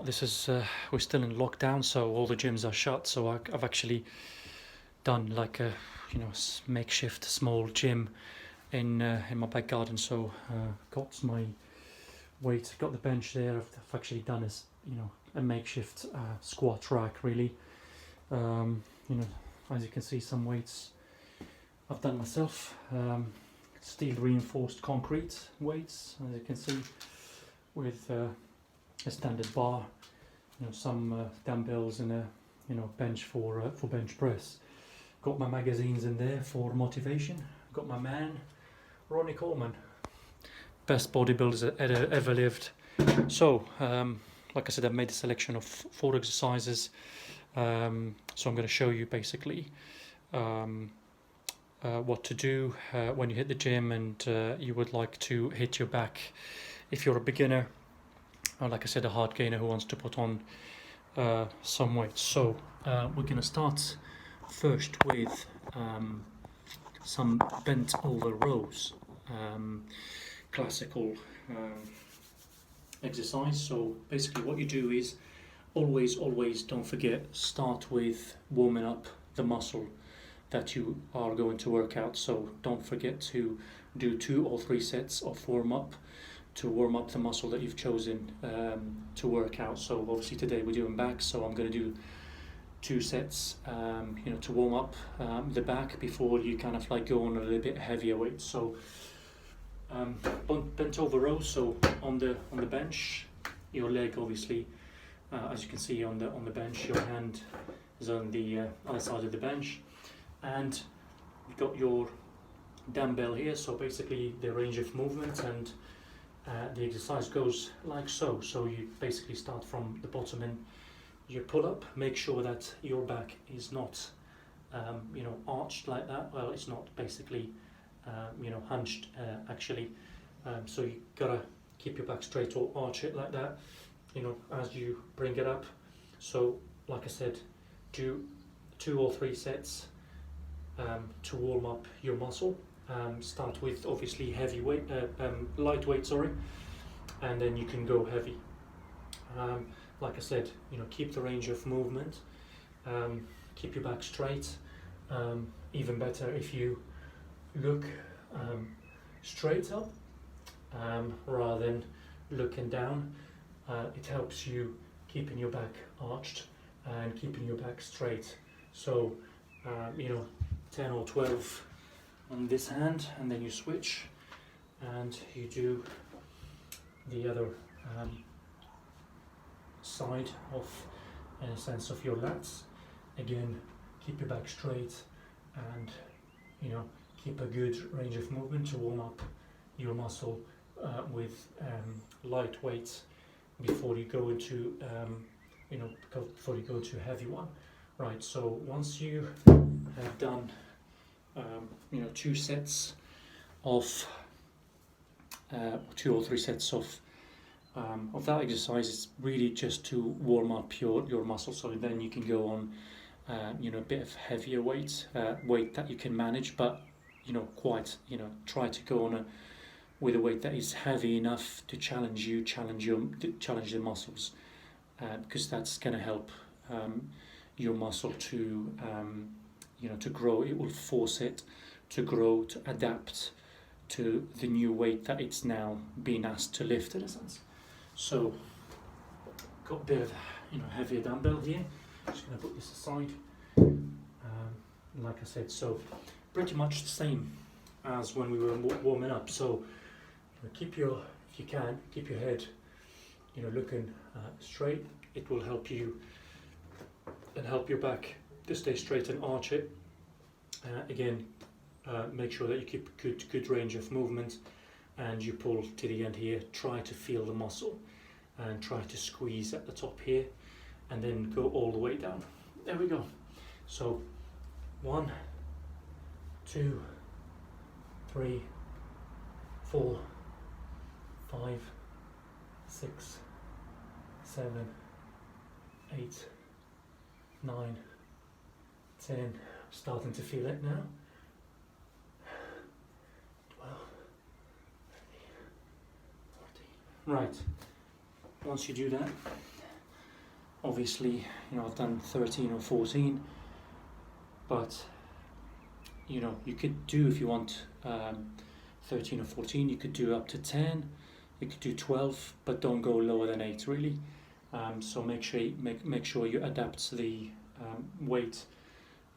This is we're still in lockdown, so all the gyms are shut. So I've actually done like a makeshift small gym in my back garden. So got my weight, got the bench there. I've actually done a makeshift squat rack really. You know, as you can see, some weights I've done myself. Steel reinforced concrete weights, as you can see, with a standard bar, some dumbbells and a bench for bench press. Got my magazines in there for motivation. Got my man Ronnie Coleman, best bodybuilder ever lived. So like I said, I've made a selection of 4 exercises. So I'm going to show you basically what to do when you hit the gym and you would like to hit your back. If you're a beginner, or like I said, a hard gainer who wants to put on some weight. So we're going to start first with some bent over rows, classical exercise. So basically what you do is always don't forget, start with warming up the muscle that you are going to work out. So don't forget to do 2 or 3 sets of warm up to warm up the muscle that you've chosen to work out. So obviously today we're doing back, so I'm going to do 2 sets to warm up the back before you kind of like go on a little bit heavier weight. So bent over rows. So on the bench, your leg obviously, as you can see on the bench, your hand is on the other side of the bench, and you've got your dumbbell here. So basically the range of movement and the exercise goes like so. So you basically start from the bottom and you pull up. Make sure that your back is not arched like that. Well, it's not basically hunched actually. So you gotta keep your back straight or arch it like that as you bring it up. So like I said, do 2 or 3 sets to warm up your muscle. Start with obviously lightweight, sorry, and then you can go heavy. Like I said, keep the range of movement, keep your back straight. Even better if you look straight up rather than looking down. It helps you keeping your back arched and keeping your back straight. So 10 or 12 on this hand, and then you switch and you do the other side of, in a sense, of your lats. Again, keep your back straight and keep a good range of movement to warm up your muscle with light weights before you go into a heavy one. Right, so once you have done 2 sets of 2 or 3 sets of that exercise, it's really just to warm up your muscle. So then you can go on a bit of heavier weight that you can manage, but try to go on with a weight that is heavy enough to challenge the muscles, because that's going to help your muscle to to grow. It will force it to grow, to adapt to the new weight that it's now being asked to lift, in a sense. So got a bit of heavier dumbbell here. Just going to put this aside. Like I said, so pretty much the same as when we were warming up. So if you can, keep your head looking straight. It will help you and help your back to stay straight and arch it. Again, make sure that you keep good range of movement, and you pull to the end here. Try to feel the muscle and try to squeeze at the top here, and then go all the way down. There we go. So 1, 2, 3, 4, 5, 6, 7, 8, 9, 10. Starting to feel it now. 12, 13, 14. Right. Once you do that, Obviously, I've done 13 or 14, but you could do, if you want 13 or 14, you could do up to 10, you could do 12, but don't go lower than 8 really. So make sure you adapt the weight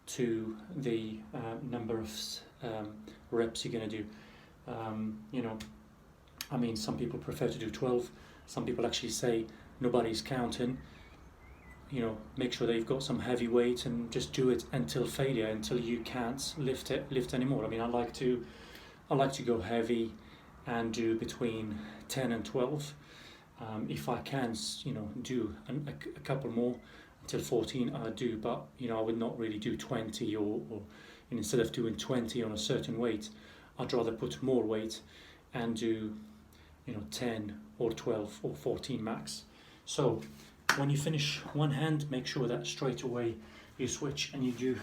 to the number of reps you're going to do. Some people prefer to do 12. Some people actually say nobody's counting. Make sure that you've got some heavy weight and just do it until failure, until you can't lift anymore. I like to go heavy and do between 10 and 12. If I can, do a couple more until 14, I do. But I would not really do 20 or instead of doing 20 on a certain weight, I'd rather put more weight and do 10 or 12 or 14 max. So when you finish one hand, make sure that straight away you switch and you do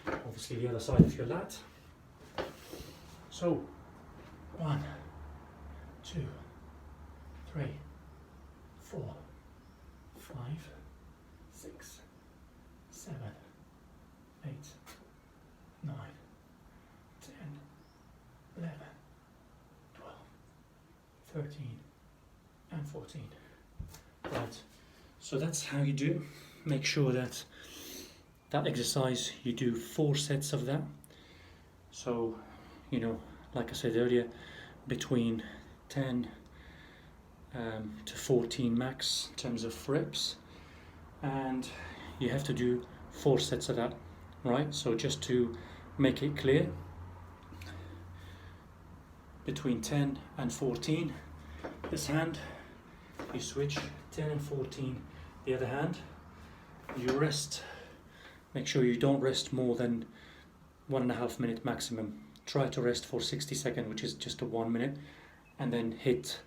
obviously the other side of your lat. So 1, 2, 3, 4, 5, 6, 7, 8, 9, 10, 11, 12, 13 and 14. Right, so that's how you do. Make sure that exercise, you do 4 sets of that. So, like I said earlier, between 10 to 14 max in terms of reps, and you have to do 4 sets of that, right? So just to make it clear, between 10 and 14, this hand, you switch 10 and 14, the other hand, you rest. Make sure you don't rest more than 1.5 minute maximum. Try to rest for 60 seconds, which is just a 1 minute, and then hit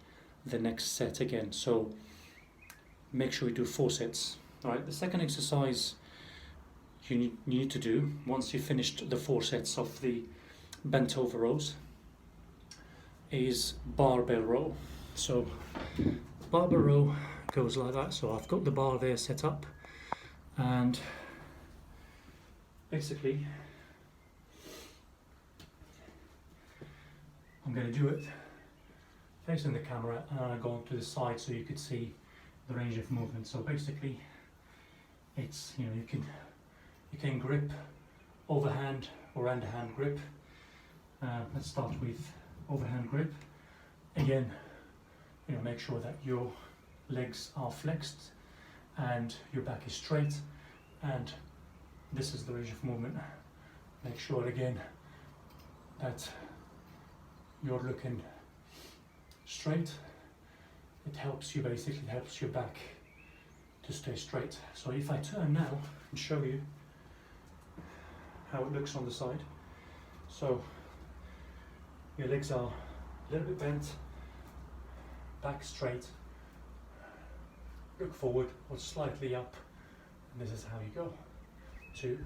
the next set again. So make sure you do 4 sets. All right, the second exercise you need to do once you've finished the 4 sets of the bent over rows is barbell row. So barbell row goes like that. So I've got the bar there set up, and basically I'm going to do it facing the camera, and I'm going to the side so you could see the range of movement. So basically it's, you can grip overhand or underhand grip. Let's start with overhand grip. Again, make sure that your legs are flexed and your back is straight, and this is the range of movement. Make sure again that you're looking straight. It helps your back to stay straight. So if I turn now and show you how it looks on the side. So your legs are a little bit bent, back straight, look forward or slightly up, and this is how you go. 2,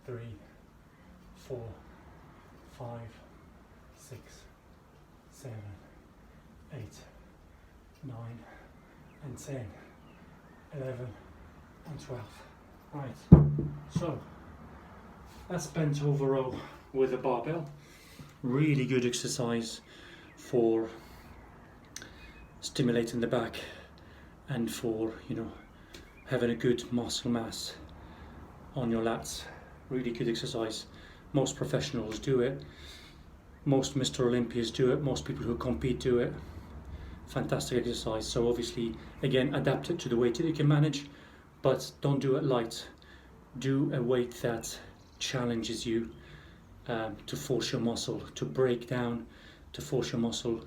3, 4, 5, 6, 7, 8, 9, and 10, 11, and 12. Right, so that's bent over row with a barbell. Really good exercise for stimulating the back and for having a good muscle mass on your lats. Really good exercise. Most professionals do it. Most Mr. Olympians do it. Most people who compete do it. Fantastic exercise. So obviously, again, adapt it to the weight that you can manage, but don't do it light. Do a weight that challenges you, to force your muscle to break down, to force your muscle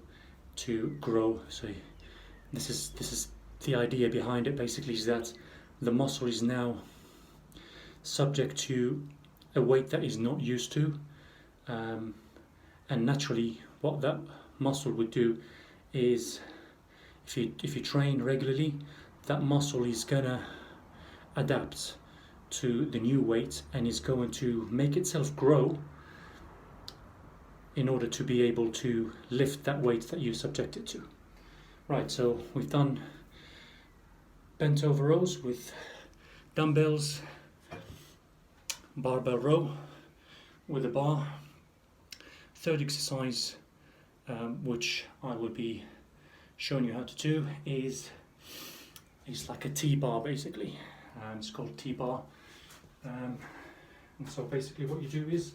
to grow. So this is the idea behind it. Basically, is that the muscle is now subject to a weight that is not used to, and naturally, what that muscle would do is, if you train regularly, that muscle is gonna adapt to the new weight and is going to make itself grow in order to be able to lift that weight that you subject it to. Right, so we've done bent over rows with dumbbells, barbell row with a bar. Third exercise, which I will be showing you how to do, is like a T-bar basically. It's called T-bar. And so basically what you do is,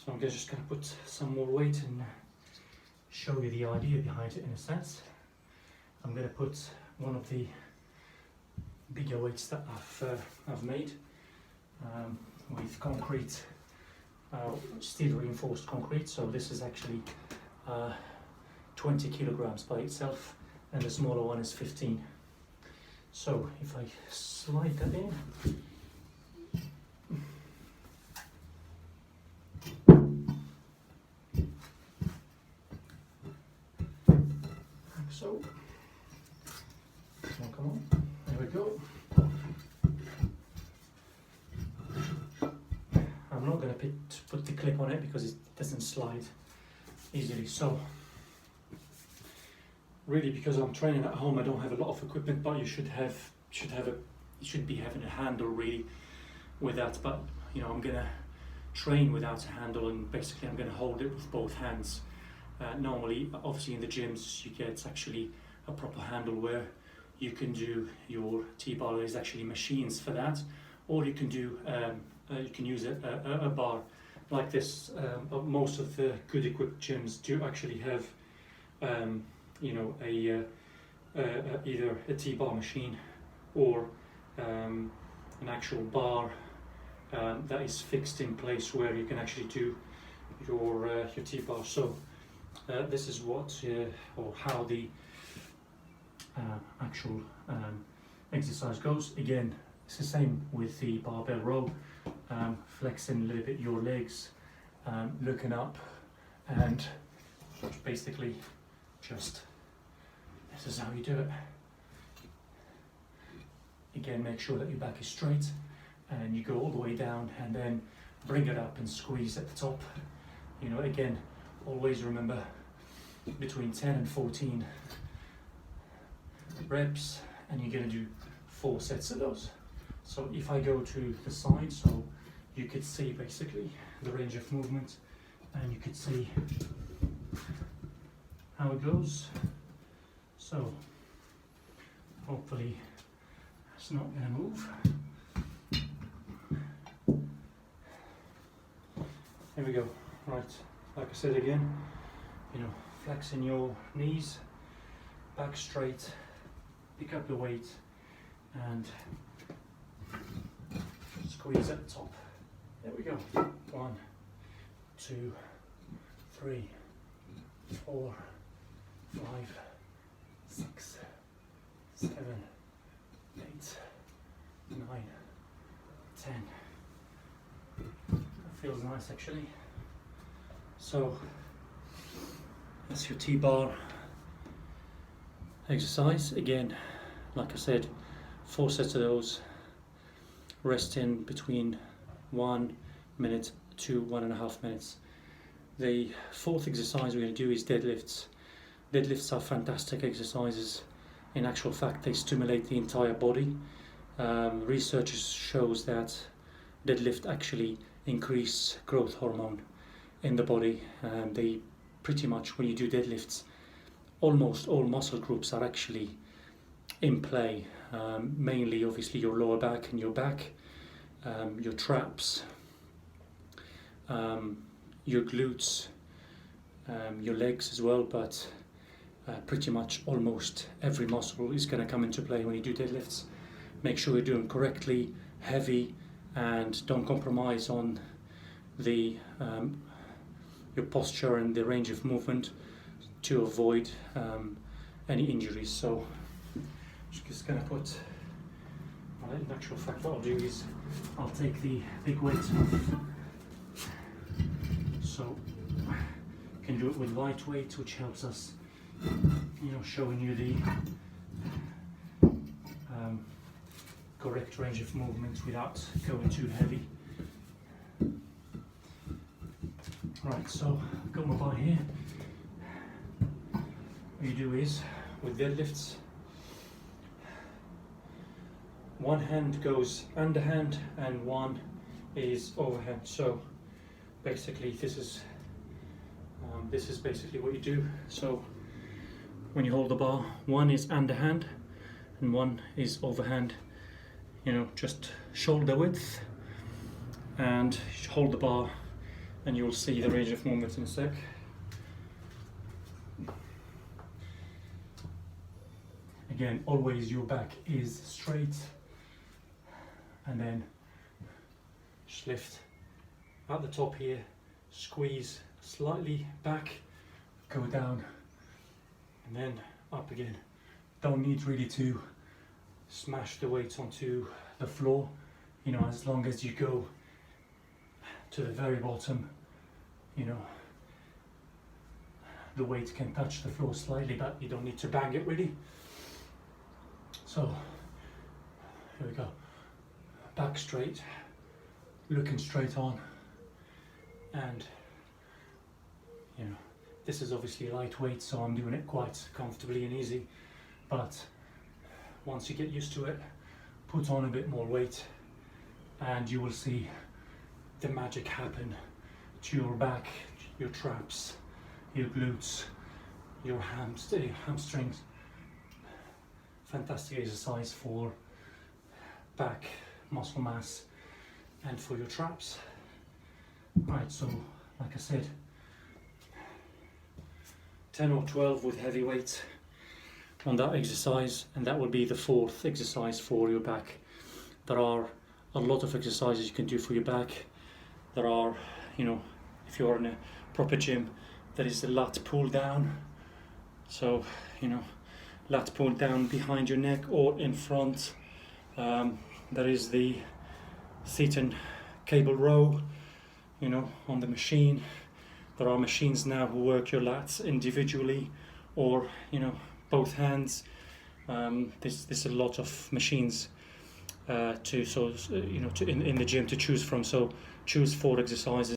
so I'm just going to put some more weight and show you the idea behind it in a sense. I'm going to put one of the bigger weights that I've made with concrete, steel reinforced concrete. So this is actually 20 kilograms by itself, and the smaller one is 15. So if I slide that in, like so. Come on, there we go. I'm not going to put the clip on it because it doesn't slide easily. So really, because I'm training at home, I don't have a lot of equipment, but you should be having a handle really with that. But you know, I'm gonna train without a handle, and basically I'm gonna hold it with both hands. Normally, obviously in the gyms, you get actually a proper handle where you can do your T-bar. There's actually machines for that, or you can do you can use a bar like this. But most of the good equipped gyms do actually have you know, either a T-bar machine or an actual bar that is fixed in place where you can actually do your T-bar. So this is what or how the actual exercise goes. Again, it's the same with the barbell row, flexing a little bit your legs, looking up, and basically just this is how you do it. Again, make sure that your back is straight and you go all the way down, and then bring it up and squeeze at the top. You know, again, always remember between 10 and 14 reps, and you're going to do 4 sets of those. So if I go to the side, so you could see basically the range of movement, and you could see how it goes. So hopefully it's not going to move. Here we go. Right, like I said again, you know, flexing your knees, back straight, pick up the weight and squeeze at the top. There we go. 1, 2, 3, 4, 5, 6, 7, 8, 9, 10. That feels nice actually. So that's your T-bar exercise. Again, like I said, 4 sets of those. Rest in between 1 minute to 1.5 minutes. The 4th exercise we're going to do is deadlifts. Deadlifts are fantastic exercises. In actual fact, they stimulate the entire body. Research shows that deadlift actually increase growth hormone in the body, and they pretty much, when you do deadlifts, almost all muscle groups are actually in play. Mainly obviously your lower back and your back, your traps, your glutes, your legs as well, but pretty much almost every muscle is going to come into play when you do deadlifts. Make sure you're doing correctly, heavy, and don't compromise on the your posture and the range of movement to avoid any injuries. So just going to put, well, in actual fact what I'll do is I'll take the big weight off. So you can do it with lightweight, which helps us, you know, showing you the correct range of movement without going too heavy. Right, so I've got my bar here. What you do is, with deadlifts, one hand goes underhand and one is overhand. So basically this is basically what you do. So when you hold the bar, one is underhand and one is overhand. You know, just shoulder width, and hold the bar and you'll see the range of movement in a sec. Again, always your back is straight, and then just lift at the top here, squeeze slightly back, go down, and then up again. Don't need really to smash the weight onto the floor, you know, as long as you go to the very bottom, you know, the weight can touch the floor slightly, but you don't need to bang it really. So here we go, back straight, looking straight on, and you know, this is obviously lightweight, so I'm doing it quite comfortably and easy, but once you get used to it, put on a bit more weight and you will see the magic happen to your back, your traps, your glutes, your hamstrings. Fantastic exercise for back muscle mass and for your traps. Right, so like I said, 10 or 12 with heavy weight on that exercise, and that will be the fourth exercise for your back. There are a lot of exercises you can do for your back. There are, you know, if you're in a proper gym, there is the lat pull down. So, you know, lat pull down behind your neck or in front. There is the seat and cable row, you know, on the machine. There are machines now who work your lats individually, or, you know, both hands. There's a lot of machines in the gym to choose from. So choose 4 exercises